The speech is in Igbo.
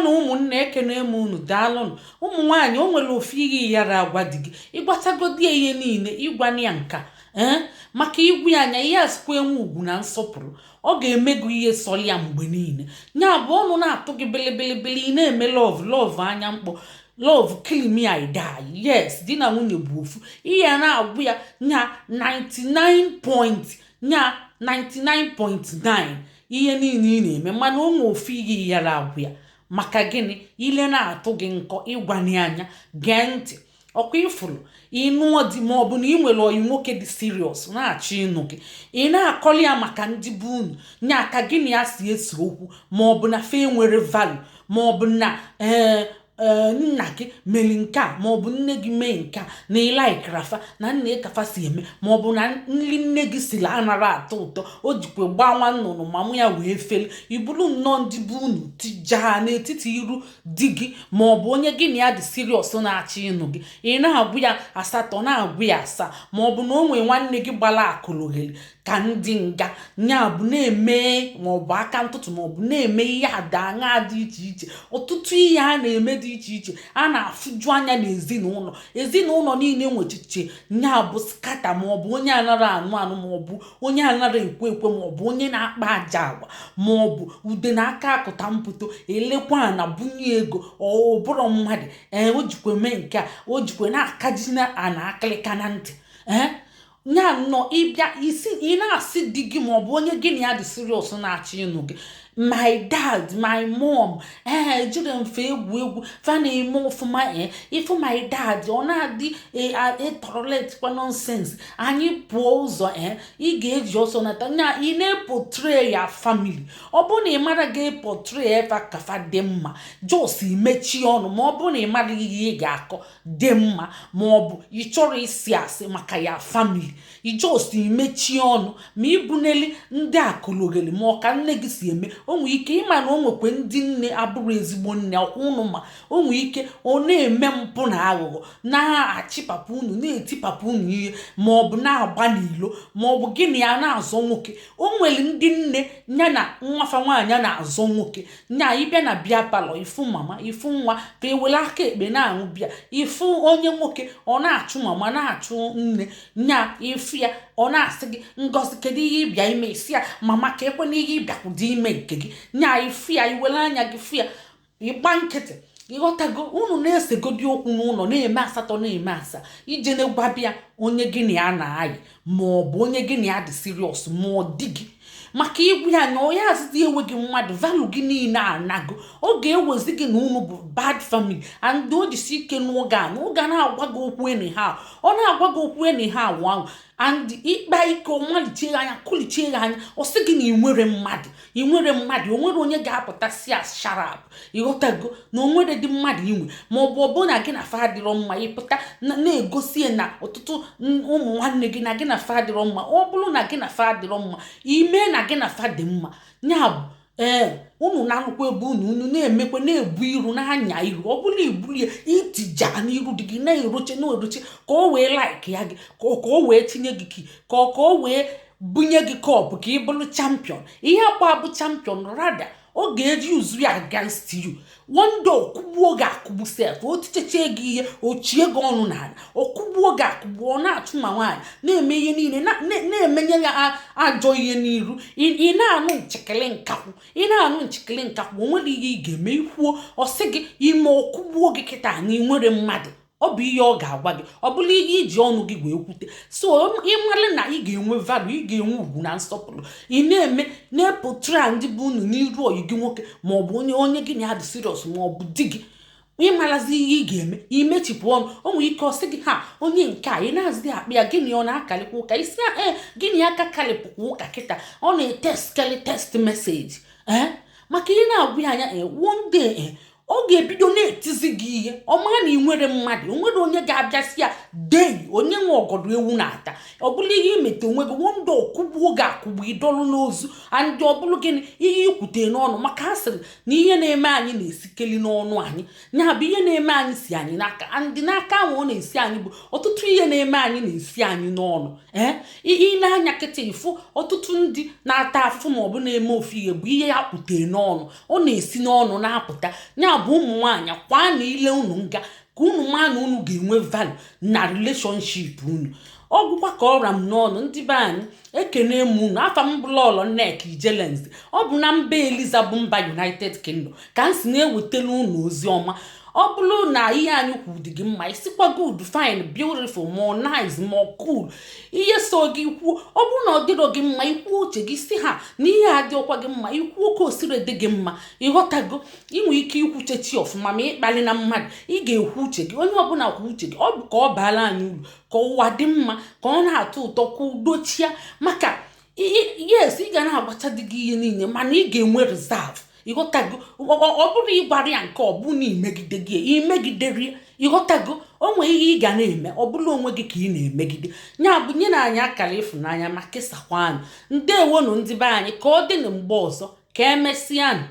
na ụmụnne ekene m unu daalụnụ. Ụmụ nwaanyị o nwere ofu ihe yara agwa di gị ịgbatagodị ihe niile ịgwana ya nka maka igwu ya anya ihe azikwa enwe ugwu na nsọpụrụ ọ ga-eme gị ihe sọrọ ya mgbe niile. Nya bụ ọnụ na-atụ gị bilibili ị na-eme love anya mkpọ love kill me I die. Yes, di na nwunye bụ ofu ihe na-agwụ ya nya 99.9 ihe niile ị na-eme mana o nwe ofu ihe yara agwụ ya. Maka gịnị? Ile na-atụ gị nkọ ịgwani anya gee ntị ọkwa ifuru ịnụọ di maọbụ na ị nwere oyi nwoke dị serious na-achọ ịnụ gị ị na-akọli ya maka ndị bụ unu nya aka gị na ya si ese okwu maọbụ na fe nwere value maọbụ na nna gị mere nke a maọbụ nne gị mee nke a na ịlaikirafa na nna ịkafa si eme maọbụ na nri nne gị siri anara atọ ụtọ o jikwa gbaa nwa nnụnụ ma mụ ya wee feli iburu nnọọ ndị bụ unu tijaa n'etiti iru di gị maọbụ onye gị na ya dị siriọs na-achọ ịnụ gị ị na-agwụ ya asatọ na-agwụ ya asaa maọbụ na o nwee nwanne gị gbara akụlụgheri ka ndị nga nya bụ na-eme maọbụ aka ntụtụ maọbụ na-eme ihe ada aṅa dị iche iche ọtụtụ ihe a na-eme dị iche iche a na-afụju anya ezinụlọ niile nwechiche nya bụ skata maọbụ onye anara anụ maọbụ onye anara ekwe maọbụ onye na-akpa aja agwa maọbụ ude na aka akụta mpụto elekwa na bunye ego ọbụrụ mmadụ o jikwe mee nke a o jikwe na-akaji na ana akịlịka na ntị nya nnọọ ịbịa ị na-asị di gị maọbụ onye gị na ya dị serious na-achọ ịnụ gị my dad my mom ejiri mfe egwu fa na-eme ọfụma ịfụ my dad ọ na-adị etọrọletikwa nonsense anyị pụọ ụzọ ị ga-eji ọsọ nata nya ị na-epotre ya family ọ bụrụ na ị mara ga-epotre eva kafa dị mma jos imechie ọnụ ma ọ bụrụ na ị mara ihe ị ga-akọ dị mma maọbụ ị chọrọ isi asị maka ya family ijos imechie ọnụ ma ibuneli ndị akụlogeli ma ọka nne gị si eme o nwere ike ịma na o nwekwe ndị nne abụrụ ezigbo nne ọkwa unu ma o nwere ike ọ na-eme mpụ na aghụghọ na-achị papa unu na-eti papa unu ihe maọbụ na-agba n'ilo maọbụ gịnị ya na-azọ nwoke o nwere ndị nne ya na nwafa nwaanyị na-azọ nwoke nya ịbịa na bịa palọ ifu mama ifu nwa ka ewere aka ekpe na-aṅụ bịa ifu onye nwoke ọ na-achụ mama na-achụ nne nya ifu ya ọ na-asị gị Ngozi kedu ihe ịbịa ime isi ya mama ka ekwe na ihe ịbịakwụdị ime nke gị nya ifu ya iwere anya gị fụ ya ịgba nkịtị ịghọtago unu na-esegodi okwu n'ụlọ na-eme asatọ na-eme asaa ije na-egwabịa onye gị na ya na-ayị maọbụ onye gị na ya dị siriọs ma ọ dị gị maka igwu ya anya onye azịzi enweghị mmadụ valu gị niile anago ọ ga-ewezi gị na unu bụ bad family and o jisi ike n'oge a n'oge na-agwa gị okwu anyhow ọ na-agwa gị okwu anyhow ahụ and ịkpa ike ọmalichie anya kulichie anya ọ sị gị na ị nwere mmadụ o nwere onye ga-apụtasị as sharp ịghọtago na o nwere dị mmadụ inwe maọbụ ọ bụ na gị na fa adịrọ mma ịpụta na-egosi na ọtụtụ ụmụ nwanne gị na gị na fa adịrọ mma ọ bụrụ na gị na fa adịrọ mma ime na gị na fa dị mma nya bụ unu na-alụkwa ebe unu na-emekwa na-ebu iru na-anya iru ọ bụla ibulie itija n'iru dị gị na-eroche ka o wee like ya gị ka o wee tinye gị ki ka o wee bunye gị kọpụ ka ị bụrụ champion ihe akwa bụ champion rada ọ ga-eji uzu ya against you one day ọkụgbuo gị akụgbu sef o ticheche gị ihe ochie gị ọnụ n'ala ọkụgbuo gị akụgbu ọ na-achụ ma nwaanyị na-eme ihe niile na-emenye ya ajọ ihe n'iru ị na-anụ nchekele nkakwụ o nwere ihe ị ga-eme ikwuo ọ sị gị ime ọkụgbuo gị kịta na ị nwere mmadụ ọ bụ ihe ọ ga-agwa gị ọ bụla ihe iji ọnụ gị wee kwute so ịmara na ị ga-enwe value ị ga-enwe ugwu na nsọpụrụ ị na-eme na-epotra ndị bụ unu n'iru oyi gị nwoke maọbụ onye gị na ya dị serious maọbụ di gị ịmarazi ihe ị ga-eme imechipụ ọnụ o nwere ike ọ sị gị ha onye nke a ị na-azị akpa ya gịnị ọ na-akalịkwa ụka isi gịnị aka kalịpụkwa ụka kịta ọ na-eteskeli test meseji maka ihe na-agwụ ya anya one day ọ ga-ebido na-etizi gị ihe ọ mara na ị nwere mmadụ, onwere onye ga-abịasị ya dei onye nwe ọgọdọ ewu na-ata. Ọ bụrụ ihe imete onwe gị nwndị ọkụgbuo ga-akụgbu idolu n'ozu andị ọ bụrụ gịnị ihe ikwute n'ọnụ, maka asịrị na ihe na-eme anyị na-esikeli n'ọnụ anyị, ya bụ ihe na-eme anyị si anyị n'aka, ndị n'aka ahụ ọ na-esi anyị bụ ọtụtụ ihe na-eme anyị na-esi anyị n'ọnụ. Ị na-anya kịta ịfụ ọtụtụ ndị na-ata afụfụ ma ọ bụ na-eme ofu ihe bụ ihe ya kpute n'ọnụ, ọ na-esi n'ọnụ na-apụta. Ya bụ ụmụ nwaanyị kwa na ile unu nga ka unu maa na unu ga-enwe value na relationship unu. Ọgwụkwa ka ọra m n'ọnụ ndị be anyị ekene m unu. Afa m bụ Lọlọ Nneka Ijelenze. Ọ bụ na mba Eliza bụ mba United Kingdom ka m si na-ewetara unu ozi ọma. Ọ bụrụ na ihe anyị kwu dị gị mma, isikwa good, fine, beautiful, more nice, more cool, ihe so gị kwuo. Ọ bụrụ na ọ dịrọ gị mma, ikwuo uche gị si ha na ihe adịọkwa gị mma, ikwuo ka o siri dị gị mma. Ịghọtago, inwe ike ikwuche chi ọfụma ma ịkpali na mmadụ, ị ga-ekwu uche gị. Onye ọbụla kwu uche gị, ọ bụ ka ọ baala anyị uru, ka ụwa dị mma, ka ọ na-atọ ụtọ, ka udochia. Maka yes, ị ga na-agbacha dị gị ihe niile mana ị ga-enwe reserve. Ịghọtago, ọ bụrụ ịgbara ya nke ọ bụ na imegide gị imegideri. Ịghọtago, onwe ihe ị ga na-eme ọ bụla onwe gị ka ị na-emegide. Ya bụ nye na anyị akara ịfụnanya ma kesakwa anyị. Ndewonu ndị be anyị, ka ọ dị na mgbe ọzọ, ka emesịanụ.